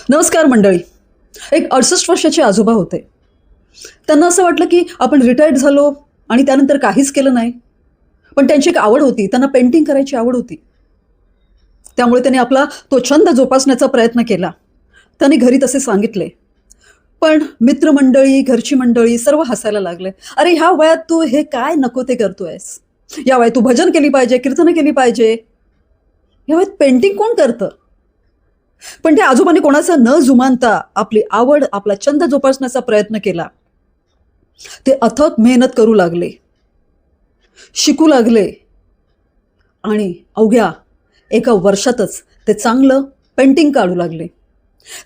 नमस्कार मंडळी. एक 68 वर्षाचे आजोबा होते. त्यांना असं वाटलं की आपण रिटायर्ड झालो आणि त्यानंतर काहीच केलं नाही. पण त्यांची एक आवड होती, त्यांना पेंटिंग करायची आवड होती. त्यामुळे त्यांनी आपला तो छंद जोपासण्याचा प्रयत्न केला. त्यांनी घरी तसे सांगितले. पण मित्रमंडळी, घरची मंडळी सर्व हसायला लागले. "अरे ह्या वयात तू हे काय नको ते करतोयस? या वयात तू भजन केली पाहिजे, कीर्तनं केली पाहिजे. या वयात पेंटिंग कोण करतं?" पण त्या आजोबांनी कोणाचं न जुमानता आपली आवड, आपला छंद जोपासण्याचा प्रयत्न केला. ते अथक मेहनत करू लागले, शिकू लागले आणि अवघ्या एका वर्षातच ते चांगलं पेंटिंग काढू लागले.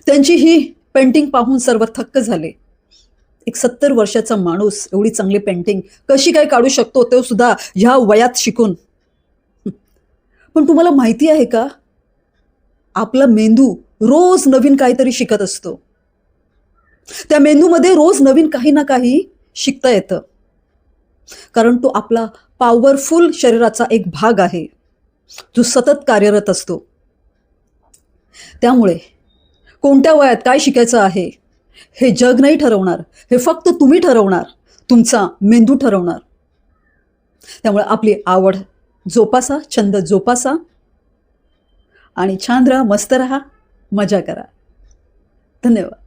त्यांची ही पेंटिंग पाहून सर्व थक्क झाले. एक 70 वर्षाचा माणूस एवढी चांगली पेंटिंग कशी काय काढू शकतो, तो सुद्धा ह्या वयात शिकून. पण तुम्हाला माहिती आहे का, आपला मेंदू रोज नवीन काहीतरी शिकत असतो. त्या मेंदूमध्ये रोज नवीन काही ना काही शिकता येतं. कारण तो आपला पॉवरफुल शरीराचा एक भाग आहे, जो सतत कार्यरत असतो. त्यामुळे कोणत्या वयात काय शिकायचं आहे, हे जग नाही ठरवणार, हे फक्त तुम्ही ठरवणार, तुमचा मेंदू ठरवणार. त्यामुळे आपली आवड जोपासा, छंद जोपासा आणि छान राहा, मस्त राहा, मजा करा. धन्यवाद.